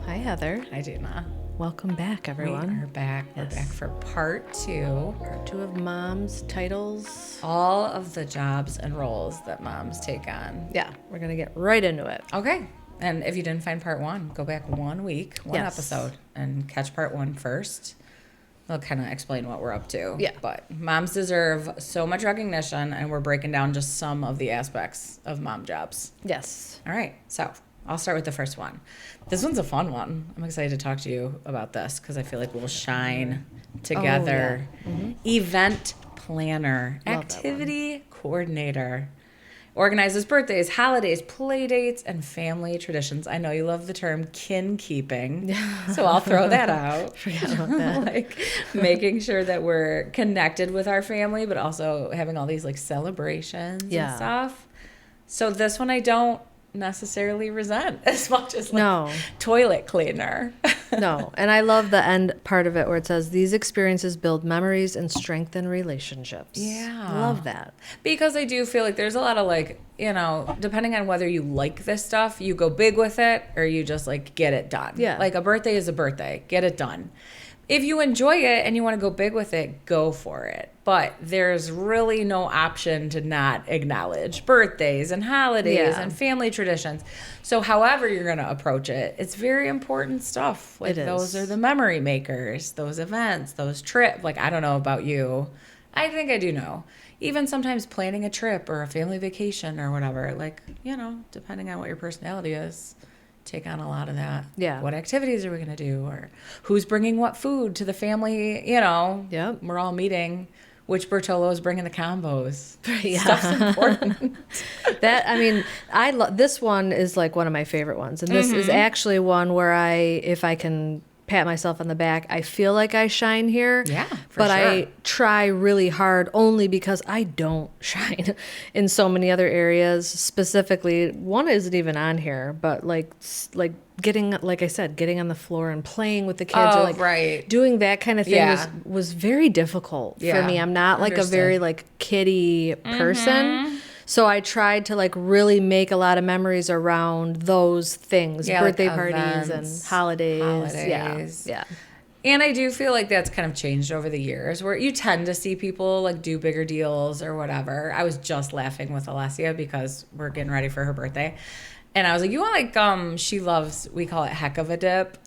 Hi, Heather. Hi, Gina. Welcome back, everyone. We are back. We're back for part two. Part two of Mom's titles. All of the jobs and roles that moms take on. Yeah, we're going to get right into it. Okay. And if you didn't find part one, go back 1 week, one Yes. episode, and catch part one first. I'll kind of explain what we're up to. Yeah. But moms deserve so much recognition, and we're breaking down just some of the aspects of mom jobs. Yes. All right. So I'll start with the first one. This one's a fun one. I'm excited to talk to you about this because I feel like we'll shine together. Oh, yeah. Mm-hmm. Event planner, Love activity coordinator. Organizes birthdays, holidays, play dates, and family traditions. I know you love the term kin keeping, so I'll throw that out. Forgot about that. Like making sure that we're connected with our family, but also having all these like celebrations and stuff. So this one I don't necessarily resent as much as like toilet cleaner. No, and I love the end part of it where it says these experiences build memories and strengthen relationships. Yeah. Love that. Because I do feel like there's a lot of like, you know, depending on whether you like this stuff, you go big with it or you just like get it done. Yeah. Like a birthday is a birthday. Get it done. If you enjoy it and you want to go big with it, go for it. But there's really no option to not acknowledge birthdays and holidays and family traditions. So however you're going to approach it, it's very important stuff. Like those are the memory makers, those events, those trips. Like, I don't know about you. I think I do know. Even sometimes planning a trip or a family vacation or whatever, like, you know, depending on what your personality is, take on a lot of that. Yeah. What activities are we going to do? Or who's bringing what food to the family? You know, we're all meeting. Which Bertolo is bringing the combos. Yeah. Stuff's important. This one is like one of my favorite ones. And this is actually one where if I can pat myself on the back, I feel like I shine here. Yeah, but sure. I try really hard only because I don't shine in so many other areas. Specifically, one isn't even on here, but like getting, like I said, getting on the floor and playing with the kids or like doing that kind of thing was very difficult for me. I'm not like a very like kiddie person. So I tried to like really make a lot of memories around those things, birthday like parties and holidays. Yeah. And I do feel like that's kind of changed over the years where you tend to see people like do bigger deals or whatever. I was just laughing with Alessia because we're getting ready for her birthday. And I was like, you want like, she loves, we call it heck of a dip.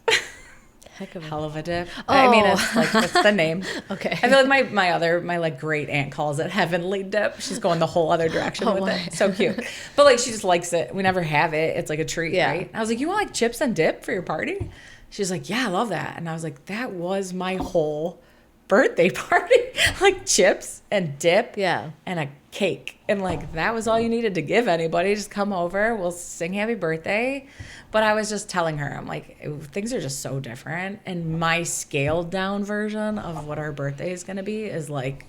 Hell of a dip. Oh. I mean, it's like, that's the name. Okay. I feel like my like great aunt calls it heavenly dip. She's going the whole other direction with it. So cute. But like, she just likes it. We never have it. It's like a treat, right? I was like, you want like chips and dip for your party? She's like, yeah, I love that. And I was like, that was my whole birthday party. Like chips and dip and a cake. And like, that was all you needed to give anybody. Just come over. We'll sing happy birthday. But I was just telling her, I'm like, things are just so different. And my scaled down version of what our birthday is going to be is like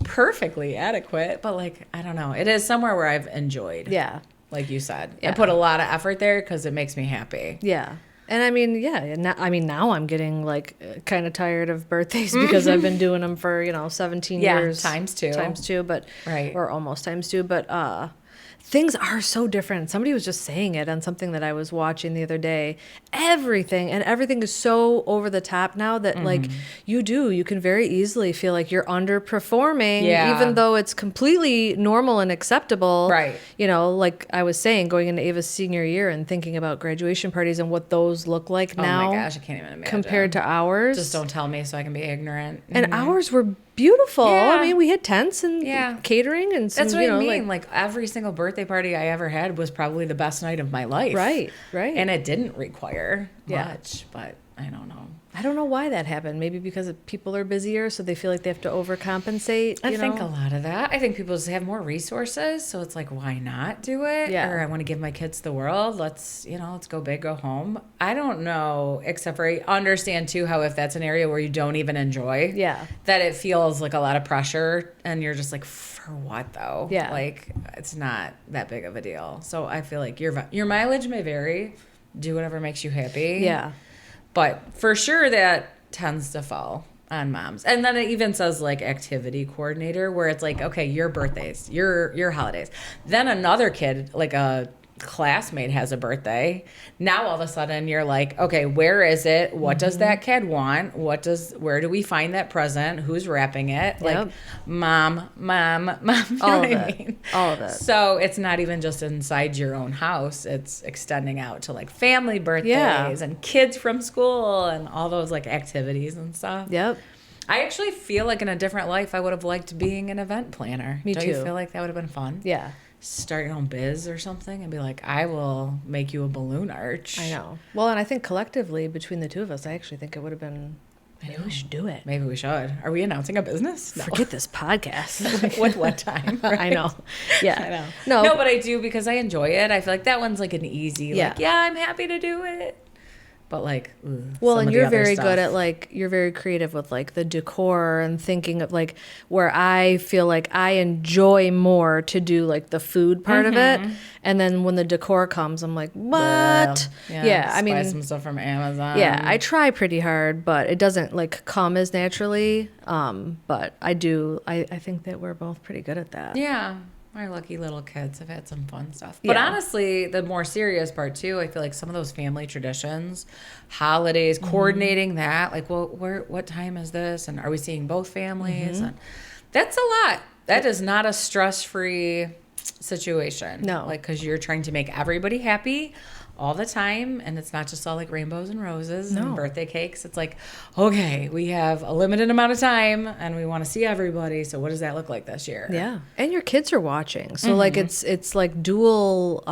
perfectly adequate. But like, I don't know. It is somewhere where I've enjoyed. Yeah. Like you said. I put a lot of effort there because it makes me happy. Yeah. And I mean, now I'm getting like kind of tired of birthdays because I've been doing them for, 17 years. Times two, but or almost times two. But things are so different. Somebody was just saying it on something that I was watching the other day. Everything is so over the top now that like you can very easily feel like you're underperforming, even though it's completely normal and acceptable. Right. Like I was saying, going into Ava's senior year and thinking about graduation parties and what those look like now. Oh my gosh, I can't even imagine. Compared to ours. Just don't tell me so I can be ignorant. And ours were beautiful. I mean, we had tents and catering and some, that's what I mean. Like every single birthday party I ever had was probably the best night of my life. Right. And it didn't require much, but I don't know. I don't know why that happened. Maybe because people are busier, so they feel like they have to overcompensate. I think a lot of that. I think people just have more resources, so it's like, why not do it? Yeah. Or I want to give my kids the world. Let's go big, go home. I don't know, except for I understand too how if that's an area where you don't even enjoy, that it feels like a lot of pressure, and you're just like, for what though? Yeah. Like it's not that big of a deal. So I feel like your mileage may vary. Do whatever makes you happy. Yeah. But for sure that tends to fall on moms. And then it even says like activity coordinator where it's like, okay, your birthdays, your holidays. Then another kid, like a classmate has a birthday. Now all of a sudden you're like, okay, where is it? What does that kid want? Where do we find that present? Who's wrapping it? Like mom. You know All what of I it. mean? All of it. So it's not even just inside your own house. It's extending out to like family birthdays and kids from school and all those like activities and stuff. Yep. I actually feel like in a different life I would have liked being an event planner. Me Don't too. you feel like that would have been fun? Yeah. Start your own biz or something and be like, I will make you a balloon arch. I know. Well, and I think collectively between the two of us, I actually think it would have been. Maybe we should do it. Maybe we should. Are we announcing a business? No. Forget this podcast. With what time? Right? I know. Yeah. I know. No, but I do because I enjoy it. I feel like that one's like an easy, like, yeah, I'm happy to do it. But like, well, and you're very good at like, you're very creative with like the decor and thinking of like where I feel like I enjoy more to do like the food part of it. And then when the decor comes, I'm like, what? Yeah. I mean, buy some stuff from Amazon. Yeah, I try pretty hard, but it doesn't like come as naturally. But I do, I think that we're both pretty good at that. Yeah. Our lucky little kids have had some fun stuff. But honestly, the more serious part too, I feel like some of those family traditions, holidays, coordinating that, like, well, what time is this? And are we seeing both families? And that's a lot. That is not a stress-free situation. No. Like, because you're trying to make everybody happy all the time, and it's not just all like rainbows and roses and birthday cakes. It's like, okay, we have a limited amount of time and we want to see everybody, so what does that look like this year? Yeah, and your kids are watching, so like it's like dual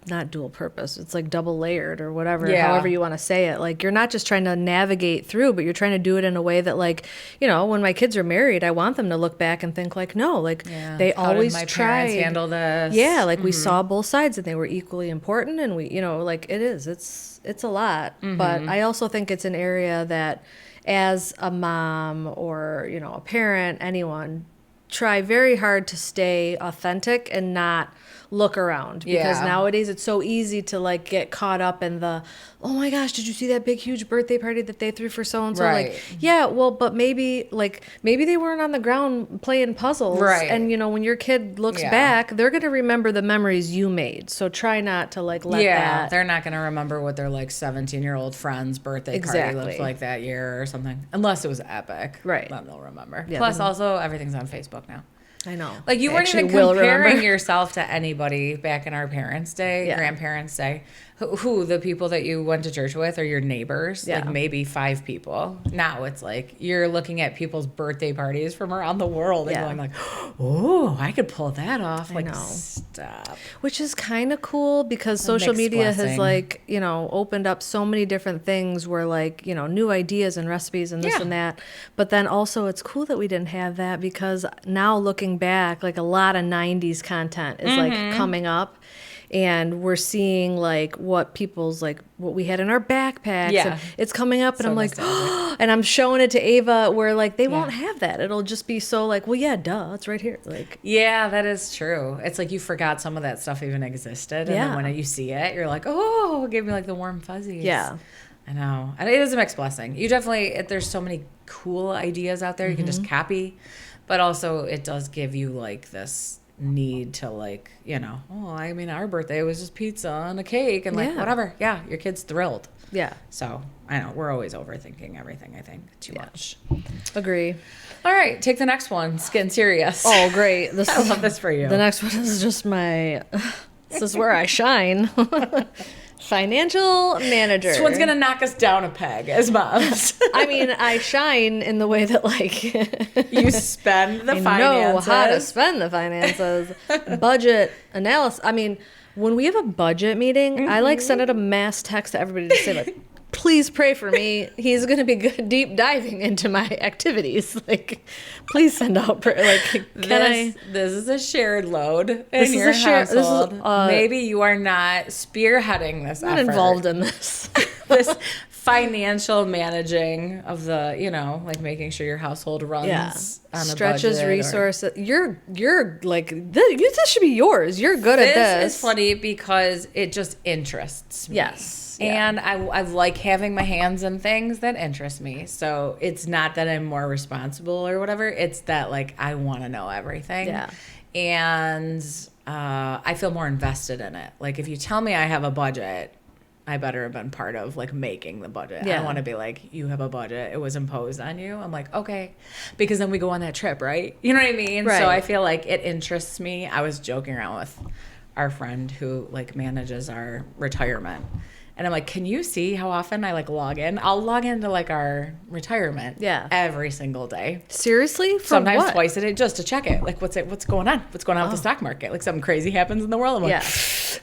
not dual purpose, it's like double layered or whatever, however you want to say it. Like you're not just trying to navigate through, but you're trying to do it in a way that, like, you know, when my kids are married, I want them to look back and think like, no, like they How always did my tried parents handle this? Yeah, like we saw both sides and they were equally important, and we, you know, like it's a lot. But I also think it's an area that as a mom or, you know, a parent, anyone, try very hard to stay authentic and not look around, because nowadays it's so easy to like get caught up in the, oh my gosh, did you see that big huge birthday party that they threw for so and so? Right. Like, yeah, well, but maybe they weren't on the ground playing puzzles, Right. And you know, when your kid looks back, they're gonna remember the memories you made. So try not to like let that. They're not going to remember what their like 17-year-old friend's birthday party looked like that year or something, unless it was epic. Right. Then they'll remember. Yeah, Plus, also everything's on Facebook now. I know. Like you weren't even comparing yourself to anybody back in our parents' day, grandparents' day. Who the people that you went to church with or your neighbors, like maybe 5 people. Now it's like you're looking at people's birthday parties from around the world and going like, oh, I could pull that off. Like, stop. Which is kind of cool because social media has like, you know, opened up so many different things where like, you know, new ideas and recipes and this and that. But then also it's cool that we didn't have that, because now looking back, like a lot of 90s content is like coming up. And we're seeing like what people's like what we had in our backpacks. Yeah. And it's coming up, and I'm like, and I'm showing it to Ava where like they won't have that. It'll just be so like, well, yeah, duh, it's right here. Like, yeah, that is true. It's like you forgot some of that stuff even existed, and then when you see it, you're like, oh, it gave me like the warm fuzzies. Yeah, I know, and it is a mixed blessing. You definitely there's so many cool ideas out there you can just copy, but also it does give you like this need to like, you know, oh, I mean, our birthday was just pizza and a cake and like whatever. Yeah, your kid's thrilled. Yeah. So I know we're always overthinking everything. I think too much. Agree. All right, take the next one. It's getting serious. Oh, great! I love this for you. The next one is just my. This is where I shine. Financial manager. This one's gonna knock us down a peg as moms. I mean, I shine in the way that like you spend the finances. Know how to spend the finances. Budget analysis. I mean, when we have a budget meeting, I like send out a mass text to everybody to say like, please pray for me. He's going to be good, deep diving into my activities. Like, please send out prayer. Like, This is a shared load in your household. Maybe you are not spearheading this I'm not involved in this. This financial managing of the, you know, like making sure your household runs on a stretches budget resources. You're like, this should be yours. You're good at this. This is funny because it just interests me. Yes. And I like having my hands in things that interest me. So it's not that I'm more responsible or whatever. It's that, like, I want to know everything. Yeah. And I feel more invested in it. Like if you tell me I have a budget, I better have been part of like making the budget. I don't want to be like, you have a budget, it was imposed on you. I'm like, okay, because then we go on that trip, right? You know what I mean? Right. So I feel like it interests me. I was joking around with our friend who like manages our retirement. And I'm like, can you see how often I like log in? I'll log into like our retirement every single day. Seriously? Sometimes what? twice a day just to check it. Like what's going on? What's going on with the stock market? Like something crazy happens in the world. I'm like,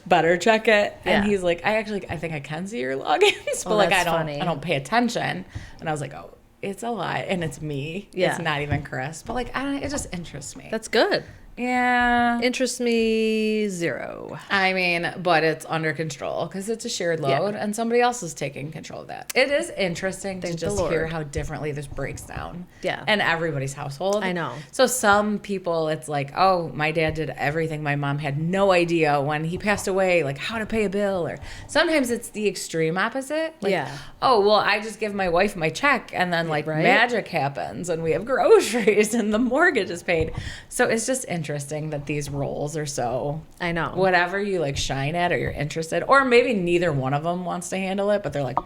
better check it. And he's like, I think I can see your logins, but like I don't pay attention. And I was like, oh, it's a lot and it's me. Yeah. It's not even Chris. But like it just interests me. That's good. Yeah. Interests me 0. I mean, but it's under control because it's a shared load and somebody else is taking control of that. It is interesting to just hear how differently this breaks down. Yeah. In everybody's household. I know. So some people, it's like, oh, my dad did everything. My mom had no idea when he passed away, like how to pay a bill. Or sometimes it's the extreme opposite. Like, oh, well, I just give my wife my check and then like magic happens and we have groceries and the mortgage is paid. So it's just interesting that these roles are so, I know, whatever you like shine at or you're interested, or maybe neither one of them wants to handle it, but they're like,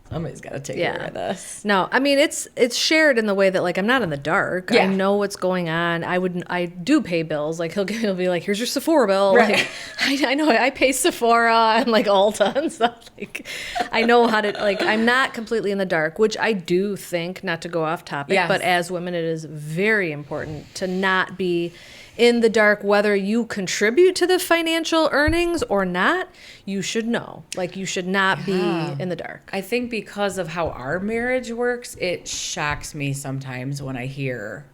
somebody's got to take care of this. No, I mean it's shared in the way that like I'm not in the dark. I know what's going on. I do pay bills. Like he'll be like, here's your Sephora bill. Like I know I pay Sephora and like Ulta and stuff. Like I know how to, like, I'm not completely in the dark, which I do think, not to go off topic, but as women it is very important to not be in the dark. Whether you contribute to the financial earnings or not, you should know. Like you should not be in the dark. I think because of how our marriage works, it shocks me sometimes when I hear,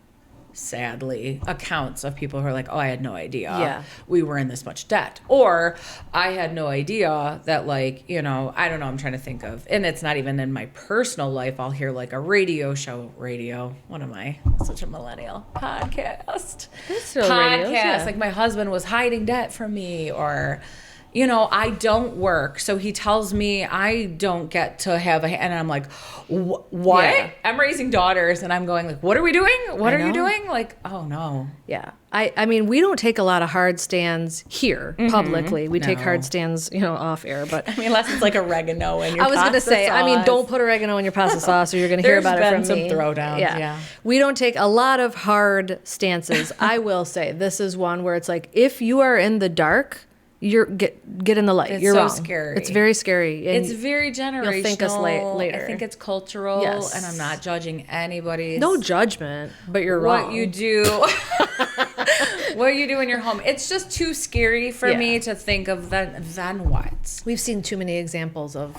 sadly, accounts of people who are like, oh, I had no idea we were in this much debt. Or I had no idea that, like, you know, I don't know, I'm trying to think of, and it's not even in my personal life. I'll hear like a radio, what am I? Such a millennial. Podcast. Like my husband was hiding debt from me, or, you know, I don't work, so he tells me I don't get to have and I'm like, what? Yeah. I'm raising daughters, and I'm going like, what are we doing? What are you doing? Like, oh no. Yeah. I mean, we don't take a lot of hard stands here publicly. We take hard stands, you know, off air. But I mean, unless it's like oregano in your I was going to say, sauce. I mean, don't put oregano in your pasta sauce, or you're going to hear about it from me. There's been some throwdowns. Yeah. We don't take a lot of hard stances. I will say this is one where it's like, if you are in the dark, you're get in the light. It's you're so wrong. Scary. It's very scary. And it's very generational. You'll thank us later. I think it's cultural, and I'm not judging anybody. No judgment, but you're wrong. What you do, what you do in your home. It's just too scary for me to think of. Then what? We've seen too many examples of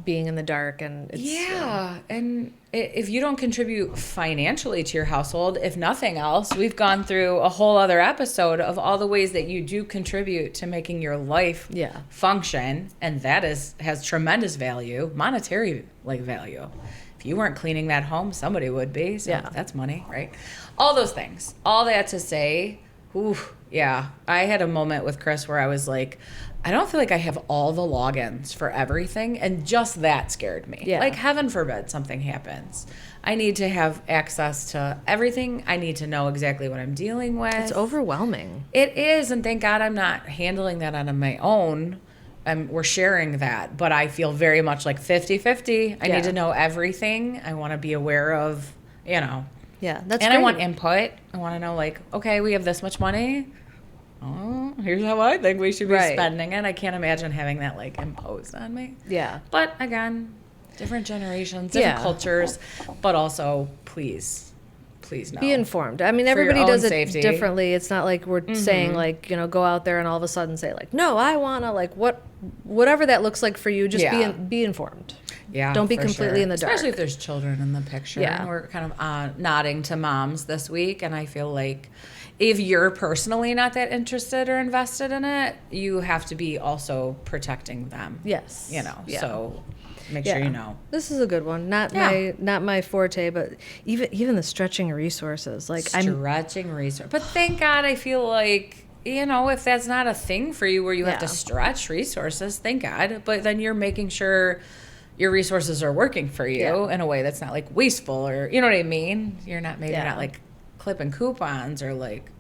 being in the dark, and it's, and if you don't contribute financially to your household, if nothing else, we've gone through a whole other episode of all the ways that you do contribute to making your life function, and that has tremendous value, monetary like value. If you weren't cleaning that home, somebody would be. So that's money, right? All those things. All that to say, I had a moment with Chris where I was like, I don't feel like I have all the logins for everything, and just that scared me. Yeah. Like, heaven forbid something happens. I need to have access to everything. I need to know exactly what I'm dealing with. It's overwhelming. It is, and thank God I'm not handling that on my own. We're sharing that, but I feel very much like 50-50. I need to know everything. I want to be aware of, you know. Yeah, that's and great. I want input. I want to know, like, okay, we have this much money. Oh, here's how I think we should be spending it. I can't imagine having that like imposed on me. Yeah. But again, different generations, different cultures, but also please know. Be informed. I mean, everybody does it safety. Differently. It's not like we're saying like, you know, go out there and all of a sudden say like, no, I want to like whatever that looks like for you, just be informed. Yeah, don't be completely in the dark. Especially if there's children in the picture. Yeah. And we're kind of nodding to moms this week, and I feel like if you're personally not that interested or invested in it, you have to be also protecting them. Yes. You know, so make sure you know. This is a good one. Not my forte, but even the stretching resources. Like stretching resources. But thank God, I feel like, you know, if that's not a thing for you where you have to stretch resources, thank God. But then you're making sure your resources are working for you in a way that's not like wasteful, or, you know what I mean? You're not not like clipping coupons or like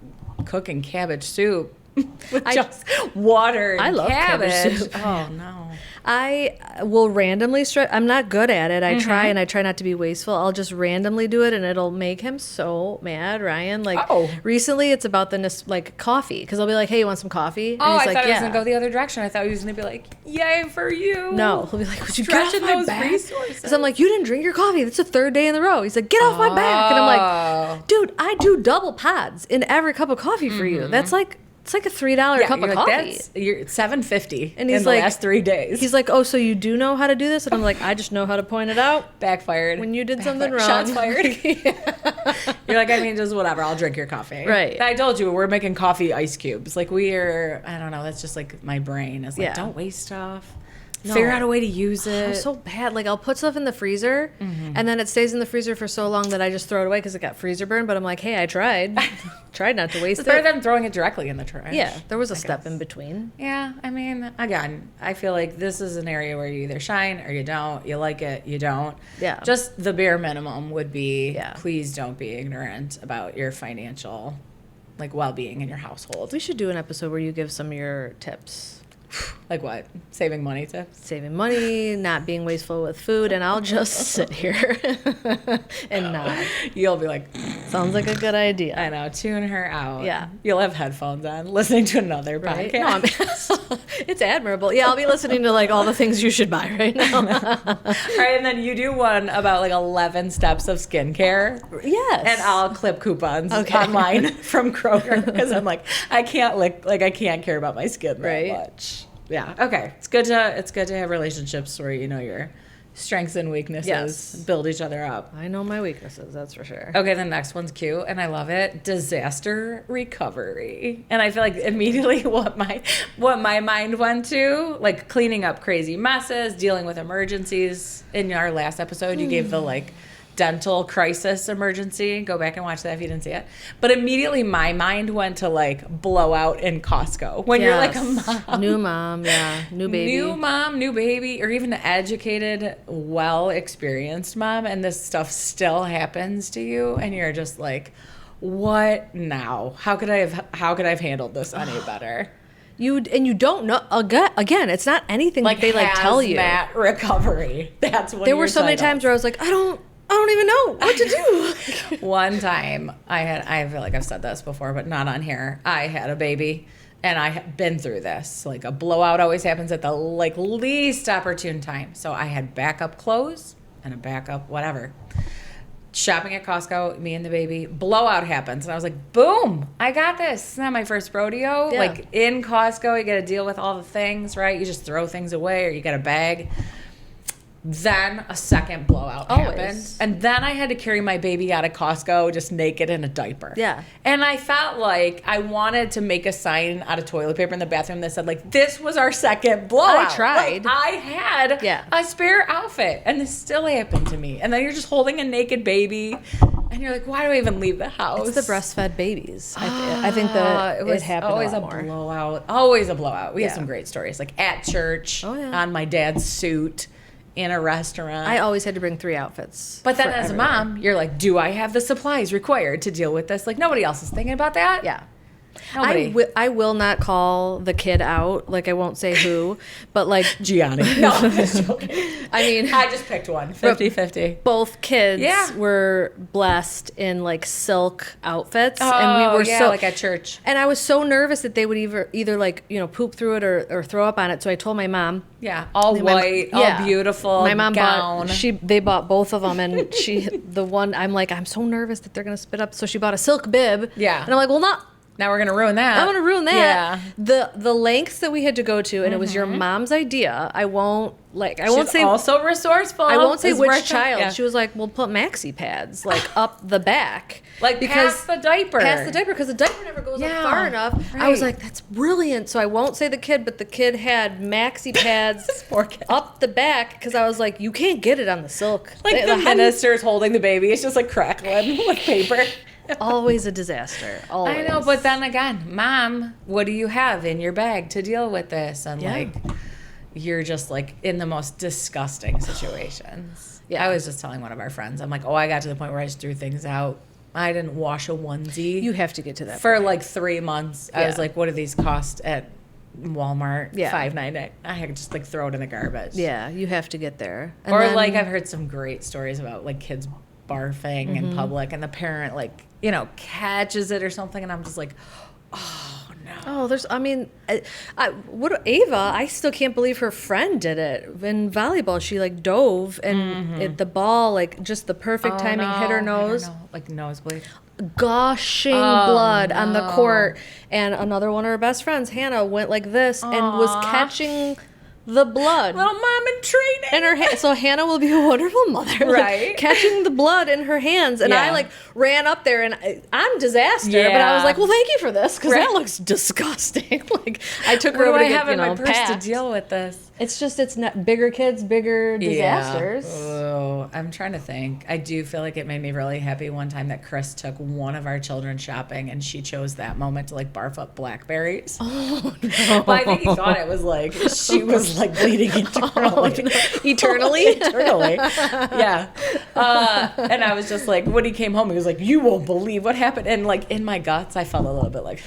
cooking cabbage soup with just water and I love cabbage soup. Oh, no. I will randomly stretch. I'm not good at it. I try and I try not to be wasteful. I'll just randomly do it and it'll make him so mad, Ryan. Like recently it's about the like coffee because I'll be like, hey, you want some coffee? And I he's thought he was going to go the other direction. I thought he was going to be like, yay for you. No, he'll be like, would you get off my those back? resources. Because I'm like, you didn't drink your coffee. That's the third day in a row. He's like, get off my back. And I'm like, dude, I do double pods in every cup of coffee for you. That's like, it's like a $3 cup of coffee. You're $7.50 and he's in like, the last 3 days. He's like, oh, so you do know how to do this? And I'm like, I just know how to point it out. Backfired. When you did something wrong. Shots fired. You're like, I mean, just whatever. I'll drink your coffee. Right. I told you, we're making coffee ice cubes. Like I don't know. That's just like my brain is like, don't waste stuff. No. Figure out a way to use it. I'm so bad. Like I'll put stuff in the freezer and then it stays in the freezer for so long that I just throw it away because it got freezer burn. But I'm like, hey, I tried not to waste it's it. better than throwing it directly in the trash. Yeah, there was a step in between. Yeah, I mean, again, I feel like this is an area where you either shine or you don't. You like it, you don't. Yeah. Just the bare minimum would be, please don't be ignorant about your financial, like, well-being in your household. We should do an episode where you give some of your tips. Like what? Saving money tips? Saving money, not being wasteful with food, and I'll just sit here and nod. You'll be like, sounds like a good idea. I know, tune her out. Yeah. You'll have headphones on, listening to another podcast. No, it's admirable. Yeah, I'll be listening to like all the things you should buy right now. All right, and then you do one about like 11 steps of skincare. Yes. And I'll clip coupons online from Kroger because I'm like, I can't care about my skin that much. Yeah. Okay. It's good to have relationships where you know your strengths and weaknesses build each other up. I know my weaknesses, that's for sure. Okay, the next one's cute and I love it. Disaster recovery. And I feel like immediately what my mind went to, like cleaning up crazy messes, dealing with emergencies. In our last episode, you gave the like dental crisis emergency. Go back and watch that if you didn't see it. But immediately my mind went to like blowout in Costco. When you're like a mom. New mom, yeah. New baby. New mom, new baby, or even an educated, well-experienced mom, and this stuff still happens to you, and you're just like, what now? How could I have handled this any better? You don't know. Again, it's not anything like that they like tell you. Hazmat recovery. That's what there were so many times where I was like, I don't even know what to do. One time I feel like I've said this before, but not on here. I had a baby and I had been through this. Like a blowout always happens at the like least opportune time. So I had backup clothes and a backup whatever. Shopping at Costco, me and the baby, blowout happens. And I was like, boom, I got this. It's not my first rodeo. Yeah. Like in Costco, you got to deal with all the things, right? You just throw things away or you got a bag. Then a second blowout happened. And then I had to carry my baby out of Costco just naked in a diaper. Yeah. And I felt like I wanted to make a sign out of toilet paper in the bathroom that said, like, this was our second blowout. I tried. Like, I had a spare outfit. And this still happened to me. And then you're just holding a naked baby. And you're like, why do I even leave the house? It's the breastfed babies. I think that it happened always a lot more. Blowout. Always a blowout. We have some great stories. Like at church, on my dad's suit. In a restaurant. I always had to bring 3 outfits. But then as a mom, you're like, do I have the supplies required to deal with this? Like, nobody else is thinking about that. Yeah. Nobody. I will not call the kid out. Like, I won't say who, but like... Gianni. No, I'm just joking. I mean... I just picked one. 50-50. Both kids were blessed in, like, silk outfits. And we were like at church. And I was so nervous that they would either like, you know, poop through it or throw up on it. So I told my mom... Yeah, all white, all beautiful. My mom gown. They bought both of them, and the one I'm like, I'm so nervous that they're gonna spit up. So she bought a silk bib. Yeah, and I'm like, well, not. Now we're gonna ruin that. I'm gonna ruin that. Yeah. The lengths that we had to go to, and it was your mom's idea. I won't say also resourceful. I won't say which child. Yeah. She was like, "We'll put maxi pads like up the back, like past the diaper, because the diaper never goes up far enough." Right. I was like, "That's brilliant." So I won't say the kid, but the kid had maxi pads up the back because I was like, "You can't get it on the silk." Like the minister's holding the baby, it's just like crackling with paper. Always a disaster. Always. I know, but then again, Mom, what do you have in your bag to deal with this? And like, you're just like in the most disgusting situations. Yeah. I was just telling one of our friends, I'm like, I got to the point where I just threw things out I didn't wash a onesie. You have to get to that for point. like 3 months. I was like, what do these cost at Walmart? Yeah. $5.99. I could just like throw it in the garbage. Yeah, you have to get there. And Or then, like I've heard some great stories about like kids barfing in public and the parent like, you know, catches it or something, and I'm just like, oh no. Oh, there's. I mean, what Ava? I still can't believe her friend did it in volleyball. She like dove and the ball, like just the perfect timing, hit her nose, like nosebleed. gushing blood on the court. And another one of her best friends, Hannah, went like this and was catching the blood. Little mom in training. In her hand. So Hannah will be a wonderful mother, like, Right. catching the blood in her hands. And Yeah. I like ran up there, and I'm disaster, but I was like, well, thank you for this, because that looks disgusting. Like I took her What over do to I get, have in my purse packed. to deal with this? It's not bigger kids, bigger disasters. Yeah. Oh, I'm trying to think. I do feel like it made me really happy one time that Chris took one of our children shopping, and she chose that moment to like barf up blackberries. Oh no! But I think he thought it was like she was like bleeding eternally. Eternally? Eternally. Yeah. And I was just like, when he came home, he was like, you won't believe what happened. And like in my guts, I felt a little bit like,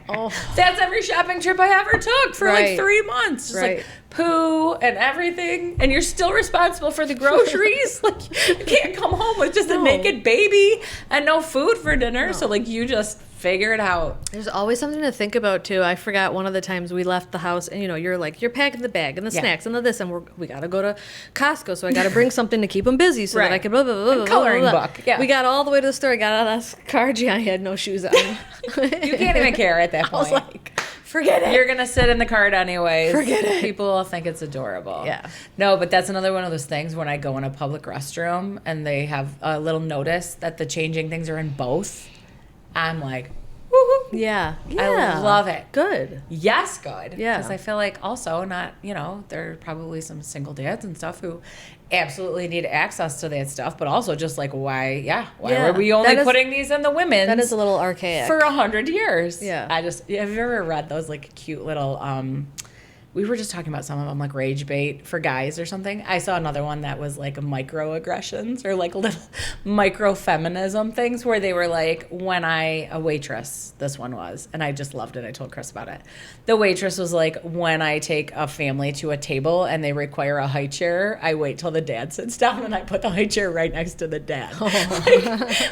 Oh. that's every shopping trip I ever took for like Right. 3 months. Just Right. like poo and everything. And you're still responsible for the groceries. Like you can't come home with just a No. naked baby and no food for dinner. So like you just figure it out. There's always something to think about too. I forgot one of the times we left the house, and you're packing the bag and the Yeah. snacks and the this, and we gotta go to Costco, so I gotta bring something to keep them busy so that I Right. can blah blah blah, blah, coloring blah, blah. book, yeah. We got all the way to the store. I got out of that car. Gianni had no shoes on. You can't even care at that I point. was like, forget it. You're gonna sit in the cart anyways. Forget it. People will think it's adorable. Yeah. No, but that's another one of those things when I go in a public restroom and they have a little notice that the changing things are in both. I'm like, woohoo. Yeah. I love it. Good. Yes, good. Yeah. Because I feel like also not, there are probably some single dads and stuff who absolutely need access to that stuff, but also just like why Yeah. were we only That is- putting these in the women's? That is a little archaic. for 100 years. Yeah. Have you ever read those like cute little we were just talking about some of them like rage bait for guys or something. I saw another one that was like microaggressions or like little micro feminism things where they were like, a waitress, this one was, and I just loved it. I told Chris about it. The waitress was like, when I take a family to a table and they require a high chair, I wait till the dad sits down and I put the high chair right next to the dad.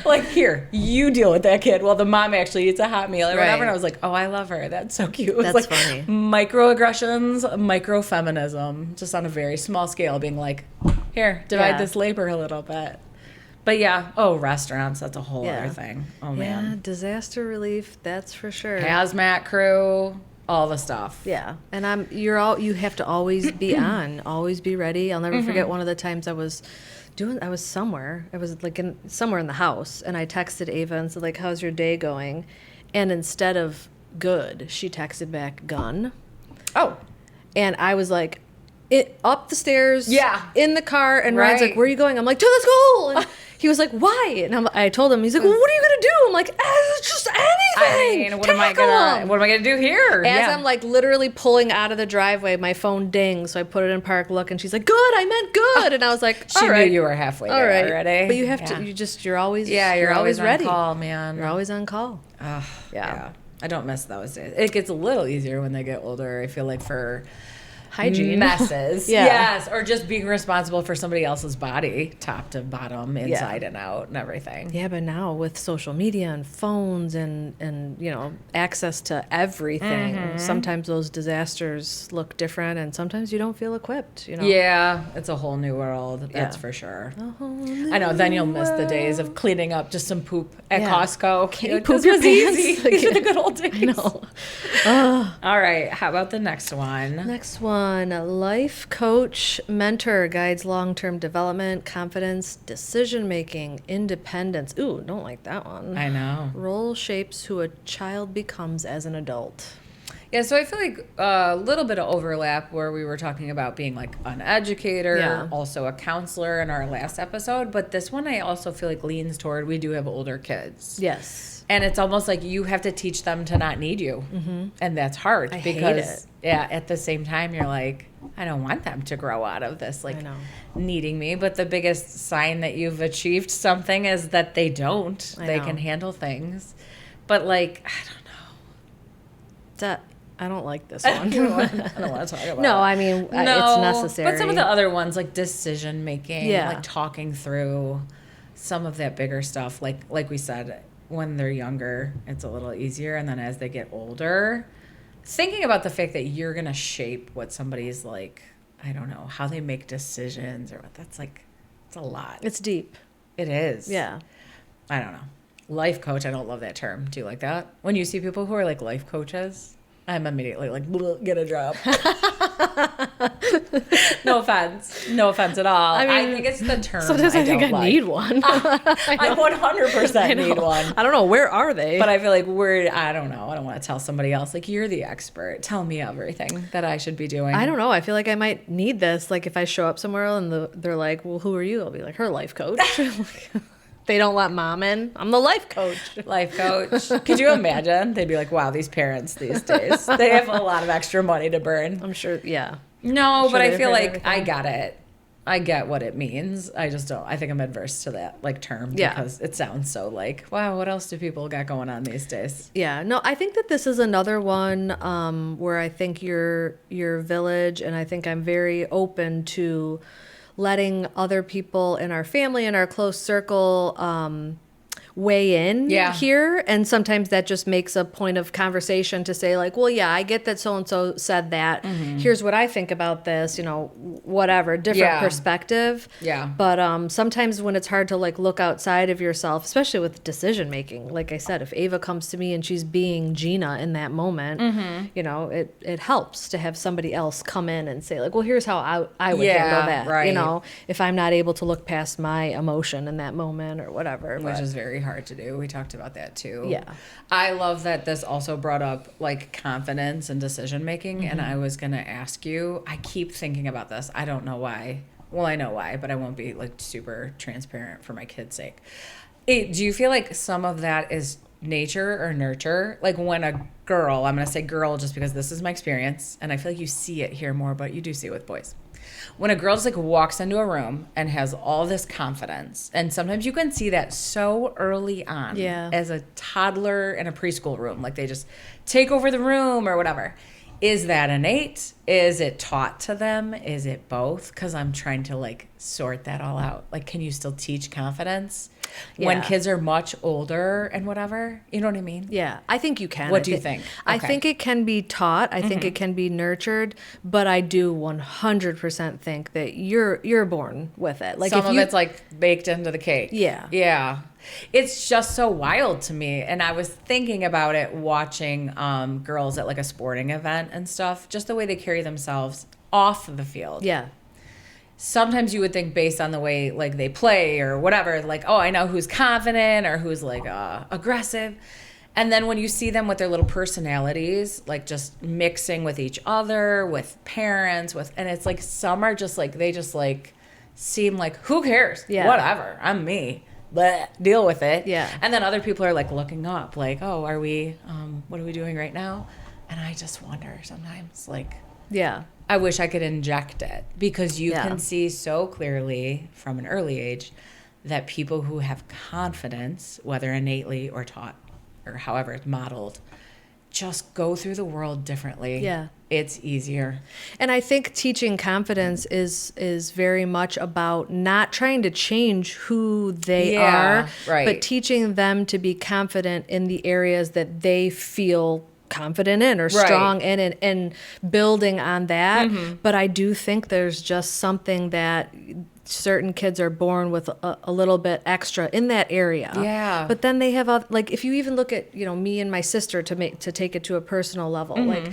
like, here, you deal with that kid while the mom actually eats a hot meal or whatever. Right. And I was like, oh, I love her. That's so cute. It was That's like funny. microaggressions, microfeminism, just on a very small scale, being like, here, divide Yeah. this labor a little bit. But yeah, restaurants, that's a whole other thing. Oh Yeah, man. disaster relief, that's for sure. Hazmat crew, all the stuff. Yeah, and you have to always be on, always be ready. I'll never forget one of the times I was somewhere. I was like somewhere in the house, and I texted Ava and said like, "How's your day going?" And instead of good, she texted back gun. Oh. And I was like, up the stairs, Yeah. in the car, and Ryan's Right. like, "Where are you going?" I'm like, "To the school." And he was like, "Why?" And I told him, he's like, "Well, what are you gonna do?" I'm like, "Just anything." I mean, what am I gonna do here? As I'm like literally pulling out of the driveway, my phone dings, so I put it in park look, and she's like, "Good, I meant good," and I was like, She "All right, knew you were halfway all there right." already. But you have Yeah. to, you're always, you're always ready. on call, man. You're always on call. Ugh, Yeah. I don't miss those days. It gets a little easier when they get older. I feel like for Hygiene. messes. Yeah. Yes, or just being responsible for somebody else's body, top to bottom, inside and out, and everything. Yeah, but now with social media and phones and access to everything, sometimes those disasters look different, and sometimes you don't feel equipped. Yeah, it's a whole new world. That's for sure. I know. Then you'll miss the days of cleaning up just some poop at Yeah. Costco. Can you This poop your was pants? easy. These are the good old days. I know. All right. How about the next one? Next one, a life coach mentor guides long-term development, confidence, decision-making, independence. Ooh, don't like that one. I know. Role shapes who a child becomes as an adult. Yeah, so I feel like a little bit of overlap where we were talking about being like an educator, Yeah. also a counselor in our last episode. But this one I also feel like leans toward we do have older kids. Yes. And it's almost like you have to teach them to not need you. Mm-hmm. And that's hard I hate because, it. yeah, at the same time, you're like, I don't want them to grow out of this, like, needing me. But the biggest sign that you've achieved something is that they don't. They can handle things. But, like, I don't know. I don't like this one. I don't want to talk about it. No, I mean, it's necessary. But some of the other ones, like decision making, Yeah. like talking through some of that bigger stuff, like we said, when they're younger, it's a little easier. And then as they get older, thinking about the fact that you're going to shape what somebody's like, I don't know, how they make decisions or what, that's like, it's a lot. It's deep. It is. Yeah. I don't know. Life coach, I don't love that term. Do you like that? When you see people who are like life coaches, I'm immediately like, get a job. No offense. No offense at all. I think it's the term. Sometimes I think I need one. I 100% need one. I don't know. Where are they? But I feel like I don't know. I don't want to tell somebody else. Like, you're the expert. Tell me everything that I should be doing. I don't know. I feel like I might need this. Like, if I show up somewhere and they're like, well, who are you? I'll be like, her life coach. They don't let mom in. I'm the life coach. Life coach. Could you imagine? They'd be like, wow, these parents these days, they have a lot of extra money to burn. I'm sure, yeah. No, but I feel like everything. I got it. I get what it means. I just don't. I think I'm adverse to that like term because it sounds so like, wow, what else do people got going on these days? Yeah, no, I think that this is another one where I think your village, and I think I'm very open to letting other people in our family and our close circle weigh in here. And sometimes that just makes a point of conversation to say like, well, yeah, I get that so-and-so said that. Mm-hmm. Here's what I think about this, whatever, different perspective. Yeah. But sometimes when it's hard to like look outside of yourself, especially with decision making, like I said, if Ava comes to me and she's being Gina in that moment, it helps to have somebody else come in and say like, well, here's how I would handle that. Right. If I'm not able to look past my emotion in that moment or whatever. Which is very hard to do. We talked about that too. Yeah. I love that this also brought up like confidence and decision making. Mm-hmm. And I was going to ask you, I keep thinking about this. I don't know why. Well, I know why, but I won't be like super transparent for my kids' sake. Do you feel like some of that is nature or nurture? Like when a girl, I'm going to say girl just because this is my experience, and I feel like you see it here more, but you do see it with boys. When a girl just like walks into a room and has all this confidence, and sometimes you can see that so early on as a toddler in a preschool room, like they just take over the room or whatever. Is that innate? Is it taught to them? Is it both? Because I'm trying to like sort that all out. Like, can you still teach confidence when kids are much older and whatever? You know what I mean? Yeah, I think you can. What do you think? I think it can be taught. I think it can be nurtured, but I do 100% think that you're born with it. Like some of it's like baked into the cake. Yeah. Yeah. It's just so wild to me. And I was thinking about it watching girls at like a sporting event and stuff, just the way they carry themselves off the field. Yeah. Sometimes you would think based on the way like they play or whatever, like, oh, I know who's confident or who's like aggressive. And then when you see them with their little personalities, like just mixing with each other, with parents, and it's like some are just like, they just like seem like, who cares? Yeah. Whatever. I'm me. But deal with it. Yeah. And then other people are like looking up, like, oh, are we, what are we doing right now? And I just wonder sometimes, like, yeah, I wish I could inject it because you can see so clearly from an early age that people who have confidence, whether innately or taught or however it's modeled, just go through the world differently. Yeah. It's easier. And I think teaching confidence is very much about not trying to change who they are, but teaching them to be confident in the areas that they feel confident in or strong in and building on that. Mm-hmm. But I do think there's just something that certain kids are born with a little bit extra in that area. Yeah. But then they have like if you even look at me and my sister to take it to a personal level, like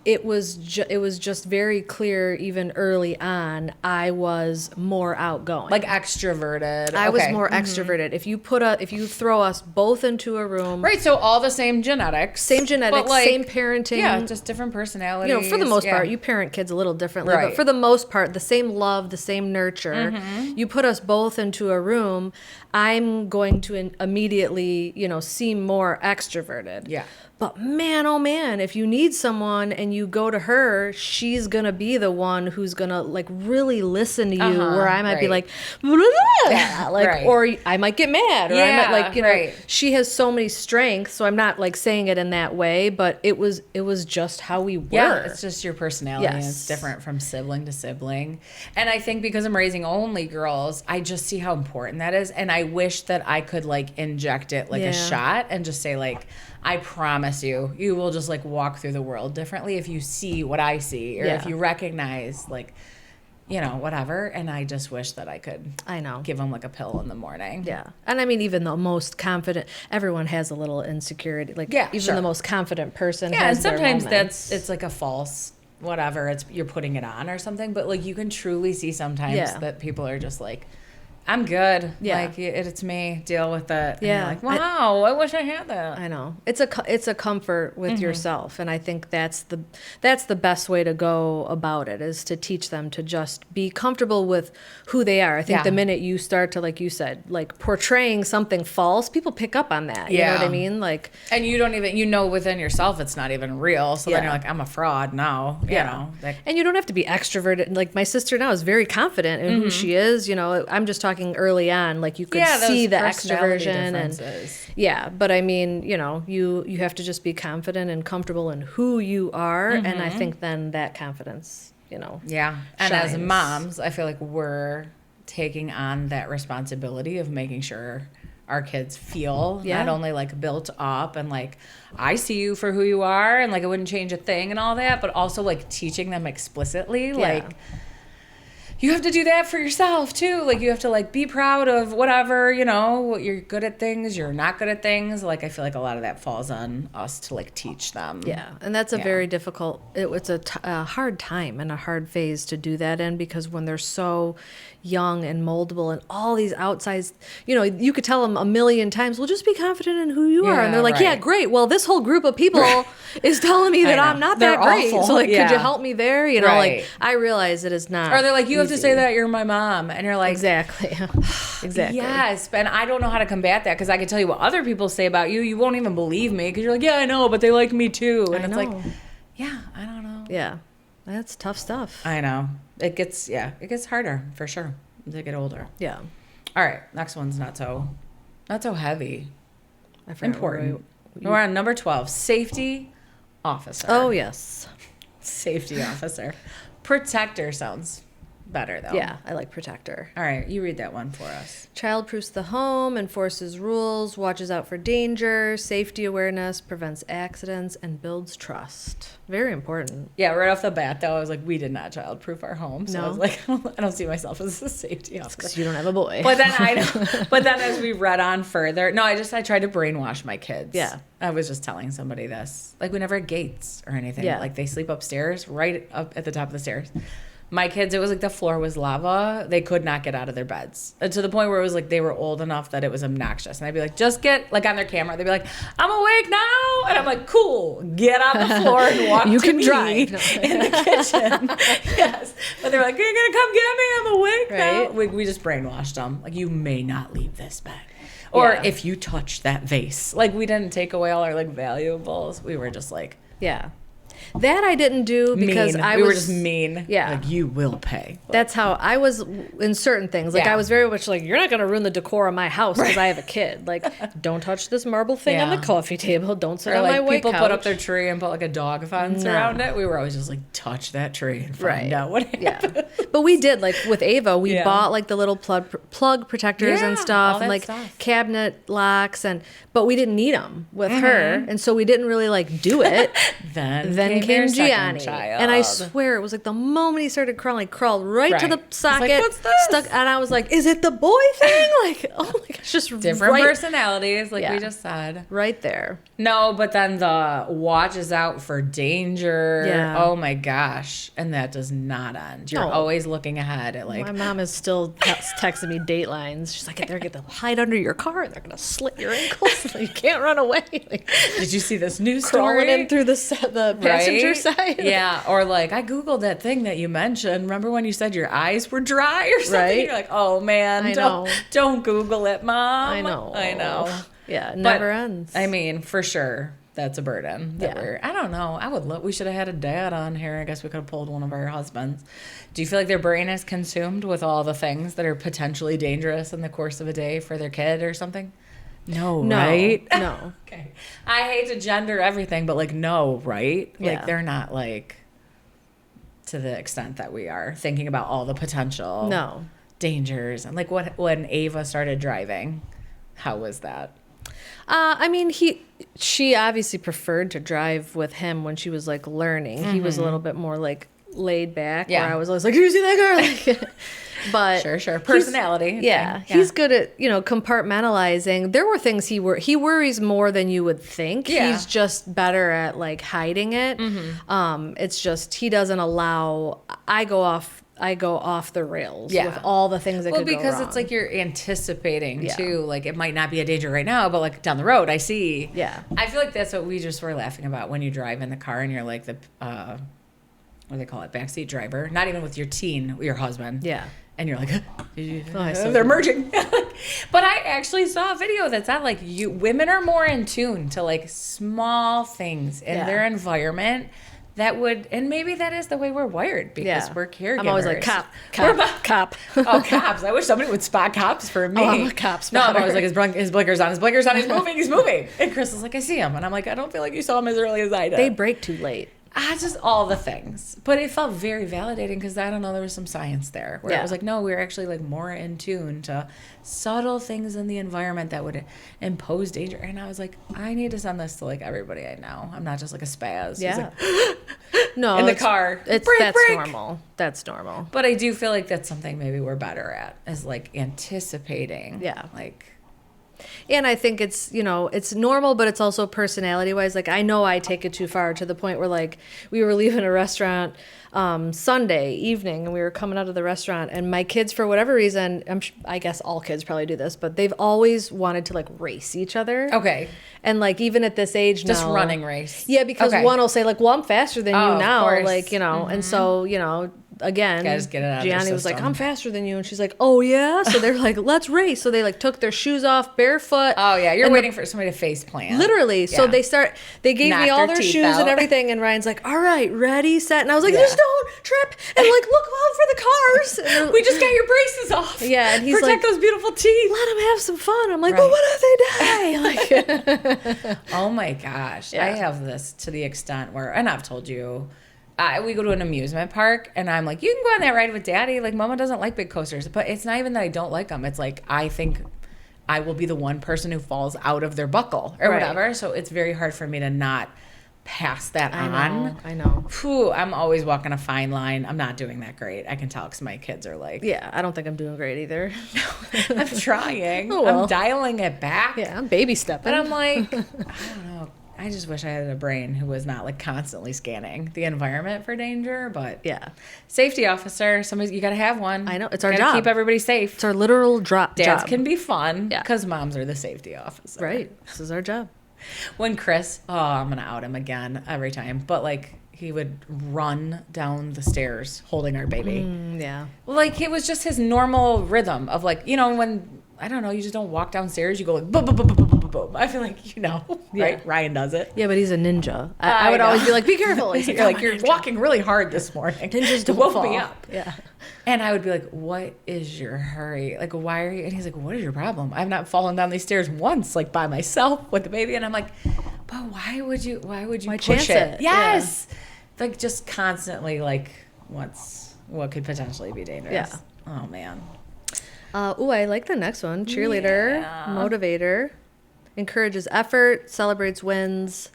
it was just very clear even early on I was more outgoing. Like extroverted. I was more extroverted. If you throw us both into a room. Right, so all the same genetics. Same genetics, like, same parenting. Yeah, just different personalities. You know, for the most part, you parent kids a little differently, Right. but for the most part, the same love, the same nurture. You put us both into a room, I'm going to immediately, seem more extroverted. Yeah. But man, oh man, if you need someone and you go to her, she's going to be the one who's going to like really listen to you, where I might be like, blah, blah, blah, like, or I might get mad, or I might like, she has so many strengths. So I'm not like saying it in that way, but it was just how we were. Yeah, it's just your personality. Yes. And it's different from sibling to sibling. And I think because I'm raising only girls, I just see how important that is. And I wish that I could like inject it like a shot and just say like, I promise you, you will just like walk through the world differently if you see what I see, or if you recognize like, whatever. And I just wish that I could give them like a pill in the morning. Yeah. And I mean, even the most confident, everyone has a little insecurity. Like even the most confident person has and sometimes their moments. it's like a false whatever, you're putting it on or something, but like you can truly see sometimes that people are just like, I'm good. Yeah. Like, it's me. Deal with it. And Yeah. you're like, wow, I wish I had that. I know. It's a comfort with yourself. And I think that's the best way to go about it, is to teach them to just be comfortable with who they are. I think the minute you start to, like you said, like portraying something false, people pick up on that. You know what I mean? Like, and you don't even, within yourself, it's not even real. So then you're like, I'm a fraud now. You know. Like, and you don't have to be extroverted. Like my sister now is very confident in who she is. I'm just talking early on, like you could see the extroversion and but I mean, you have to just be confident and comfortable in who you are, and I think then that confidence, and as moms, I feel like we're taking on that responsibility of making sure our kids feel not only like built up and like I see you for who you are and like I wouldn't change a thing and all that, but also like teaching them explicitly like you have to do that for yourself too. Like you have to like be proud of whatever, you're good at things, you're not good at things. Like I feel like a lot of that falls on us to like teach them. Yeah. And that's a very difficult, it's a hard time and a hard phase to do that in, because when they're so young and moldable and all these outsides, you could tell them a million times, well, just be confident in who you are. And they're like, yeah, great. Well, this whole group of people is telling me that I'm not that great. Awful. So like, could you help me there? Like I realize it is not. Or they're like, you have to say that you're my mom. And you're like, exactly. Yes. And I don't know how to combat that, because I can tell you what other people say about you. You won't even believe me, because you're like, yeah, I know, but they like me too. And it's like, yeah, I don't know. Yeah. That's tough stuff. I know. It gets harder for sure as they get older. Yeah. All right. Next one's not so heavy. Important. We're on number 12, safety officer. Oh, yes. Safety officer. Protector sounds better though. Yeah, I like protector. All right, you read that one for us. Childproofs the home, enforces rules, watches out for danger, safety awareness, prevents accidents, and builds trust. Very important. Yeah, right off the bat though, I was like, we did not childproof our home. So I was like, I don't see myself as a safety officer. Because you don't have a boy. But then as we read on further, I tried to brainwash my kids. Yeah. I was just telling somebody this. Like we never had gates or anything. Yeah. Like they sleep upstairs, right up at the top of the stairs. My kids, it was like the floor was lava. They could not get out of their beds. And to the point where it was like they were old enough that it was obnoxious. And I'd be like, just get, like on their camera, they'd be like, I'm awake now. And I'm like, cool, get on the floor and walk you to can me drive. in the kitchen. Yes. But they're like, you're going to come get me? I'm awake now. We just brainwashed them. Like, you may not leave this bed. Or if you touch that vase. Like, we didn't take away all our like valuables. We were just like. Yeah. That I didn't do because we were just mean. Yeah. Like, you will pay. That's how I was in certain things. Like, I was very much like, you're not going to ruin the decor of my house because I have a kid. Like, don't touch this marble thing on the coffee table. Don't sit on my white people couch. put up their tree and put like a dog fence around it. We were always just like, touch that tree and find out what happened. Yeah. But we did, like with Ava, we bought like the little plug protectors and stuff, and like cabinet locks, but we didn't need them with her. And so we didn't really like do it. Then came Gianni, and I swear it was like the moment he started crawling, he crawled right to the socket, like, what's this? stuck, and I was like, "Is it the boy thing?" Like, oh my gosh, just different personalities, like we just said. Right there. No, but then the watches out for danger. Yeah. Oh my gosh. And that does not end. You're No. always looking ahead at like, My mom is still texting me datelines. She's like, they're going to hide under your car and they're going to slit your ankles. You can't run away. Like, did you see this news crawling story? in through the passenger Right? side. Yeah. Or like, I Googled that thing that you mentioned. Remember when you said your eyes were dry or something? Right. You're like, oh man, I know. don't Google it, Mom. I know. Yeah, it But, never ends. I mean, for sure, that's a burden. I don't know. I would look. We should have had a dad on here. I guess we could have pulled one of our husbands. Do you feel like their brain is consumed with all the things that are potentially dangerous in the course of a day for their kid or something? No, right? No. Okay. I hate to gender everything, but like, no, right? Like, Yeah. they're not like to the extent that we are thinking about all the potential No. dangers. And like, when Ava started driving, how was that? I mean, she obviously preferred to drive with him when she was like learning. He was a little bit more like laid back. Yeah. Where I was always like, "You see that car?" Like, but Sure. Personality. yeah, thing. he's good at compartmentalizing. There were things he worries more than you would think. Yeah. He's just better at like hiding it. It's just he doesn't allow. I go off the rails with all the things that could go wrong. Well, because it's like you're anticipating Yeah. too. Like it might not be a danger right now, but like down the road, I see. Yeah. I feel like that's what we just were laughing about when you drive in the car and you're like the what do they call it, backseat driver? Not even with your your husband. Yeah. And you're like, I saw they're that. merging. But I actually saw a video that said like women are more in tune to like small things in Yeah. their environment. That would, and maybe that is the way we're wired because we're caregivers. I'm always like cop. Oh, cops. I wish somebody would spot cops for me. Oh, I'm a cop No, I'm spotter. always like, his blinker's on, he's moving. And Chris is like, I see him. And I'm like, I don't feel like you saw him as early as I did. They break too late. Just all the things. But it felt very validating because I don't know, there was some science there where I was like, no, we're actually like more in tune to subtle things in the environment that would impose danger. And I was like, I need to send this to like everybody I know. I'm not just like a spaz. Yeah. Like, No, in the car. That's Break. normal. That's normal. But I do feel like that's something maybe we're better at is like anticipating. Yeah. Like, And I think it's normal, but it's also personality wise. Like, I know I take it too far to the point where, like, we were leaving a restaurant Sunday evening and we were coming out of the restaurant, and my kids, for whatever reason, I guess all kids probably do this, but they've always wanted to, like, race each other. okay. And, like, even at this age Just now. running race. Yeah, because Okay. one will say, like, well, I'm faster than Oh, you of now. course. Like, and so, again, Gotta just get it out of their Gianni was like, system. I'm faster than you. And she's like, oh, yeah? So they're like, let's race. So they, like, took their shoes off barefoot. Oh, yeah. You're And waiting for somebody to face plant. Literally. So Yeah. they gave Knock me all their their teeth shoes and out. everything. And Ryan's like, all right, ready, set. And I was like, Yeah. just don't trip. And like, look out for the cars. And We just got your braces off. Yeah, and he's Protect like, those beautiful teeth. let them have some fun. I'm like, Right. but what if they die? Like, Oh my gosh. Yeah. I have this to the extent where, and I've told you, we go to an amusement park and I'm like, you can go on that ride with daddy. Like, mama doesn't like big coasters. But it's not even that I don't like them. It's like, I think I will be the one person who falls out of their buckle or Right. whatever. So it's very hard for me to not pass that on. I know. Whew, I'm always walking a fine line. I'm not doing that great. I can tell because my kids are like, Yeah, I don't think I'm doing great either. I'm trying. Oh, well. I'm dialing it back. Yeah, I'm baby stepping. But I'm like, I don't know. I just wish I had a brain who was not like constantly scanning the environment for danger. But yeah, safety officer, you got to have one. I know, it's our Gotta job. Keep everybody safe. it's our literal job. Dads can be fun Yeah. because moms are the safety officer. Right. This is our job. When Chris, I'm gonna out him again every time, but like he would run down the stairs holding our baby. Yeah. Like it was just his normal rhythm of like, when I don't know, you just don't walk downstairs, you go like boom, boom, boom, boom, boom, boom, boom. I feel like right? Ryan does it. Yeah, but he's a ninja. I would always be like, be careful. He's You're like, like, you're walking really hard this morning. ninjas don't woke fall. me up. Yeah. And I would be like, what is your hurry? Like, why are you? And he's like, what is your problem? I've not fallen down these stairs once, like by myself with the baby. And I'm like, but why would you Why push chance it? it? Yes. Like just constantly like what could potentially be dangerous. Yeah. Oh man. I like the next one. Cheerleader, Yeah. motivator, encourages effort, celebrates wins,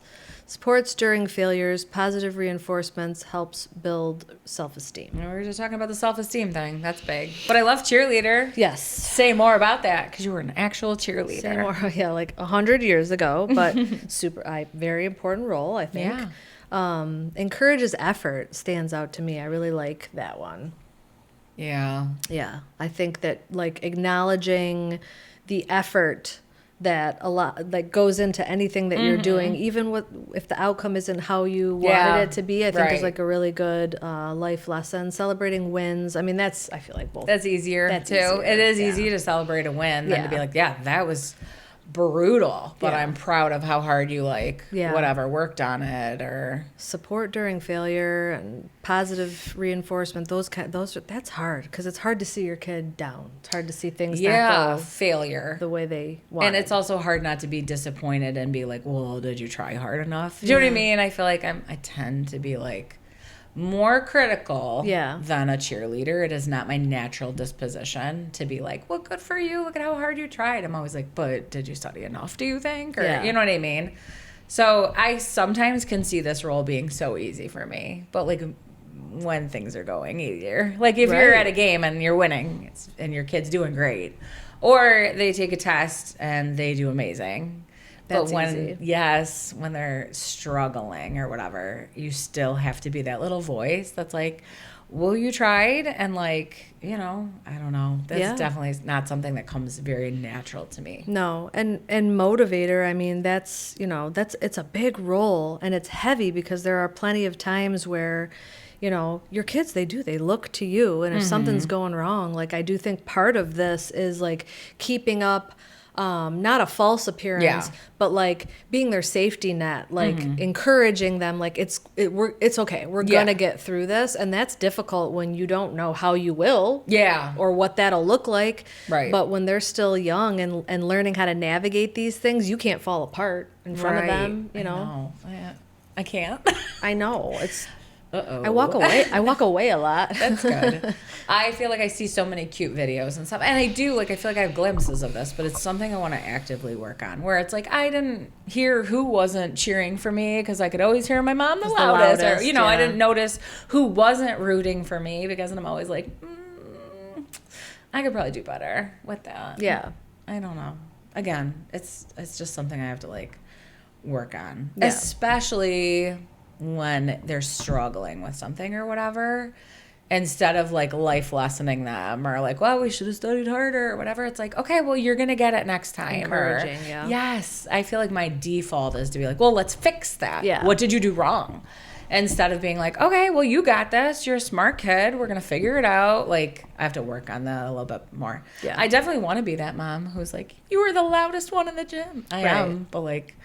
Supports during failures, positive reinforcements, helps build self-esteem. We were just talking about the self-esteem thing. That's big. But I love cheerleader. Yes. Say more about that, because you were an actual cheerleader. Say more, yeah, like 100 years ago, but very important role, I think. Yeah. Encourages effort stands out to me. I really like that one. Yeah. Yeah, I think that like acknowledging the effort that a lot like goes into anything that you're doing, even if the outcome isn't how you wanted it to be. I think is like a really good life lesson. Celebrating wins. I mean, I feel like both. That's easier too. It is easy to celebrate a win than to be like, yeah, that was brutal, but I'm proud of how hard you whatever worked on it. Or support during failure and positive reinforcement, that's hard, because it's hard to see your kid down. It's hard to see things not go failure the way they want. And it's also hard not to be disappointed and be like, well, did you try hard enough? Do you know what I mean? I feel like I tend to be like more critical than a cheerleader. It is not my natural disposition to be like, well, good for you, look at how hard you tried. I'm always like, but did you study enough, do you think? Or you know what I mean? So I sometimes can see this role being so easy for me, but like when things are going easier, like if you're at a game and you're winning and your kid's doing great, or they take a test and they do amazing. That's but easy. When they're struggling or whatever, you still have to be that little voice that's like, well, you tried, and like, I don't know. That's definitely not something that comes very natural to me. No, and motivator, I mean, it's a big role, and it's heavy, because there are plenty of times where, your kids, they look to you, and if something's going wrong, like I do think part of this is like keeping up, not a false appearance, but like being their safety net, like encouraging them, like it's okay, we're gonna get through this. And that's difficult when you don't know how you will, or what that'll look like, right? But when they're still young and learning how to navigate these things, you can't fall apart in front of them, I can't. I know, it's I walk away a lot. That's good. I feel like I see so many cute videos and stuff, and I feel like I have glimpses of this, but it's something I want to actively work on, where it's like I didn't hear who wasn't cheering for me, because I could always hear my mom the loudest, or I didn't notice who wasn't rooting for me, because I'm always like, I could probably do better with that. I don't know. Again, it's just something I have to like work on, especially when they're struggling with something or whatever, instead of like life lessoning them, or like, well, we should have studied harder or whatever. It's like, okay, well, you're gonna get it next time. Encouraging. Yes, I feel like my default is to be like, well, let's fix that. What did you do wrong? Instead of being like, okay, well, you got this, you're a smart kid, we're gonna figure it out. Like, I have to work on that a little bit more. I definitely want to be that mom who's like, you were the loudest one in the gym. I am, but like,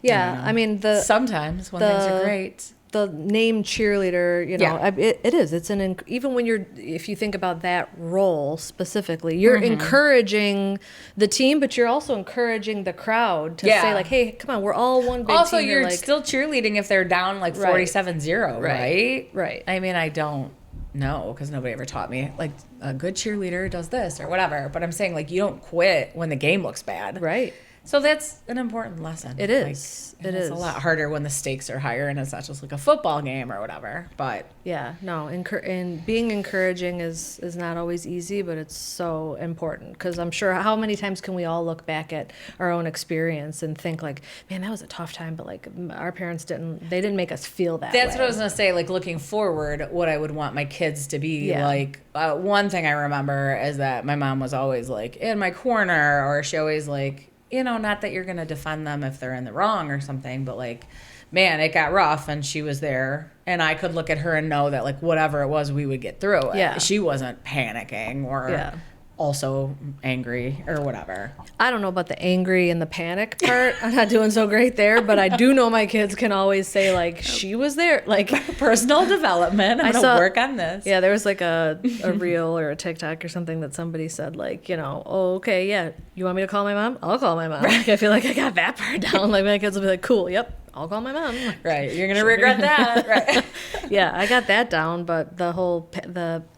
I mean, sometimes when things are great, the name cheerleader, it is. It's even when if you think about that role specifically, you're encouraging the team, but you're also encouraging the crowd to say like, hey, come on, we're all one big team. Also, you're still cheerleading if they're down like 47-0, right? Right. I mean, I don't know, because nobody ever taught me like a good cheerleader does this or whatever. But I'm saying like you don't quit when the game looks bad. Right. So that's an important lesson. It is. Like, it's a lot harder when the stakes are higher and it's not just like a football game or whatever. But and being encouraging is not always easy, but it's so important, because I'm sure how many times can we all look back at our own experience and think like, man, that was a tough time, but like our parents didn't make us feel that. That's way. what I was gonna say. Like looking forward, what I would want my kids to be like. One thing I remember is that my mom was always like in my corner, or she always like. Not that you're going to defend them if they're in the wrong or something, but like, man, it got rough and she was there, and I could look at her and know that like whatever it was, we would get through it. Yeah. She wasn't panicking or also angry or whatever. I don't know about the angry and the panic part. I'm not doing so great there, but I do know my kids can always say like, she was there, like personal development. I'm going to work on this. Yeah, there was like a reel or a TikTok or something that somebody said like, oh, okay, yeah, you want me to call my mom? I'll call my mom. Like, I feel like I got that part down. Like my kids will be like, cool, yep, I'll call my mom. Right. You're going to regret that. Right. Yeah, I got that down, but the whole,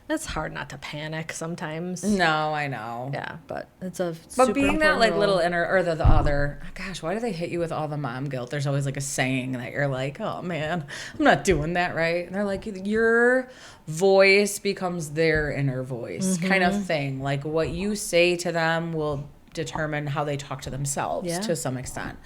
it's hard not to panic sometimes. No, I know. Yeah, but it's a But super being that important like role. little inner or the other, gosh, why do they hit you with all the mom guilt? There's always like a saying that you're like, oh man, I'm not doing that right. And they're like, your voice becomes their inner voice kind of thing. Like what you say to them will determine how they talk to themselves to some extent.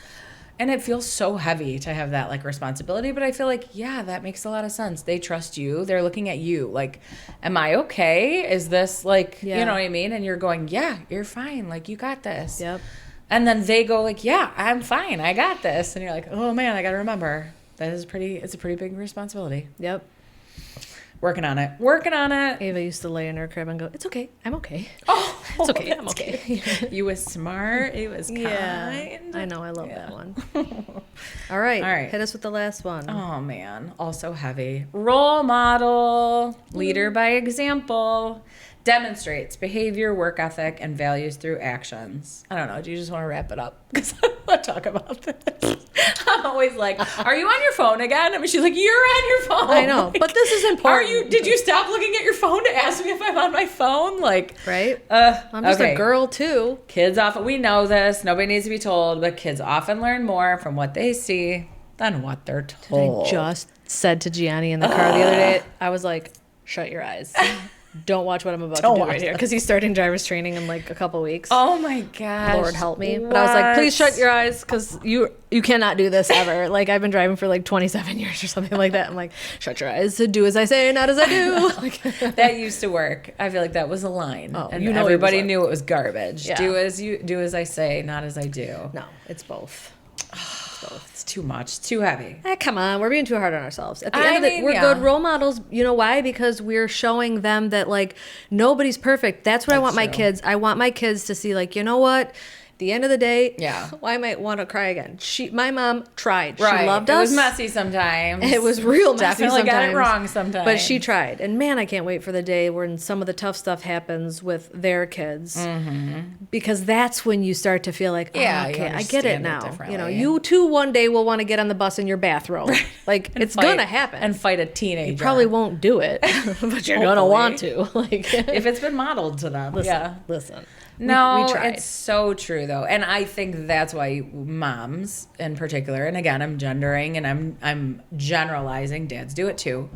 And it feels so heavy to have that like responsibility, but I feel like, yeah, that makes a lot of sense. They trust you. They're looking at you. Like, am I okay? Is this like, you know what I mean? And you're going, yeah, you're fine. Like, you got this. Yep. And then they go like, yeah, I'm fine. I got this. And you're like, oh man, I got to remember that is it's a pretty big responsibility. Yep. Working on it. Ava used to lay in her crib and go, it's okay. I'm okay. Oh, It's okay. I'm okay. You was smart. It was kind. Yeah. I know. I love that one. All right. Hit us with the last one. Oh man, also heavy. Role model, leader by example, demonstrates behavior, work ethic, and values through actions. I don't know. Do you just want to wrap it up? Because I want to talk about this. I'm always like, are you on your phone again? I mean, she's like, you're on your phone. I know, but this is important. Did you stop looking at your phone to ask me if I'm on my phone? Like, right? I'm just a girl too. Kids often, we know this, nobody needs to be told, but kids often learn more from what they see than what they're told. I just said to Gianni in the car the other day, I was like, shut your eyes. Don't watch what I'm about to do right here. Because he's starting driver's training in like a couple weeks. Oh my gosh. Lord help me. But I was like, please shut your eyes because you cannot do this ever. Like I've been driving for like 27 years or something like that. I'm like, shut your eyes. Do as I say, not as I do. Like, that used to work. I feel like that was a line. Oh, and you know everybody knew it was garbage. Yeah. Do as I say, not as I do. No, it's both. It's too much. Too heavy. Come on, we're being too hard on ourselves. At the end of it, we're good role models. You know why? Because we're showing them that like nobody's perfect. That's what I want my kids. I want my kids to see like, you know what? At the end of the day, well, I might want to cry again. My mom tried. Right. She loved us. It was messy sometimes. It was real messy Definitely sometimes. got it wrong sometimes. But she tried. And man, I can't wait for the day when some of the tough stuff happens with their kids. Because that's when you start to feel like, oh, okay, I get it now. You know, you too one day will want to get on the bus in your bathrobe. Like, it's going to happen. And fight a teenager. You probably won't do it, but you're going to want to. Like, if it's been modeled to them. Listen. No, we tried. It's so true though, and I think that's why moms, in particular, and again, I'm gendering and I'm generalizing. Dads do it too,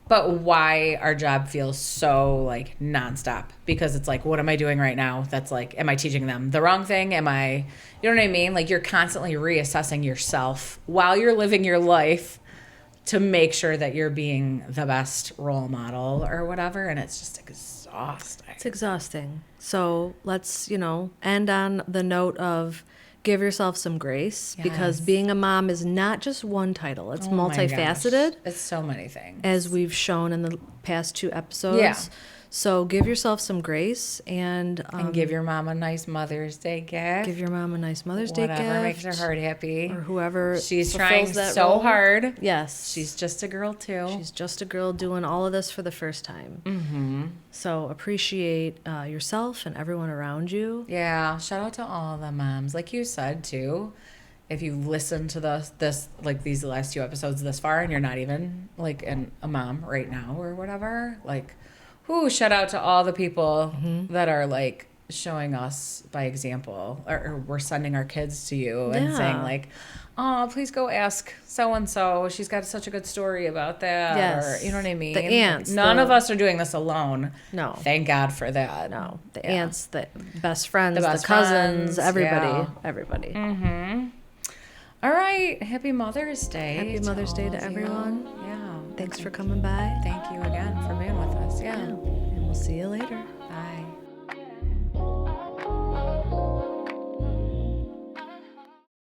but why our job feels so like nonstop because it's like, what am I doing right now? That's like, am I teaching them the wrong thing? Am I, you know what I mean? Like you're constantly reassessing yourself while you're living your life to make sure that you're being the best role model or whatever, and it's just exhausting. It's exhausting. So let's, end on the note of give yourself some grace because being a mom is not just one title. It's multifaceted. It's so many things. As we've shown in the past 2 episodes. Yeah. So give yourself some grace and give your mom a nice Mother's Day gift. Give your mom a nice Mother's Day gift. Whatever makes her heart happy. Or whoever she's trying that so role. hard. Yes. She's just a girl too. She's just a girl doing all of this for the first time. Mm-hmm. So appreciate yourself and everyone around you. Yeah. Shout out to all the moms. Like you said too. If you've listened to this like these last 2 episodes this far and you're not even like a mom right now or whatever, like shout out to all the people that are like showing us by example or we're sending our kids to you and saying like, oh, please go ask so-and-so. She's got such a good story about that. Yes. Or, you know what I mean? The aunts. None of us are doing this alone. No. Thank God for that. No. The aunts, the best friends, the cousins, everybody. Yeah. Everybody. Mm-hmm. All right. Happy Mother's Day. Happy Mother's Day to everyone. Yeah. Thanks for coming by. Thank you again for being with us. Yeah. And we'll see you later. Bye.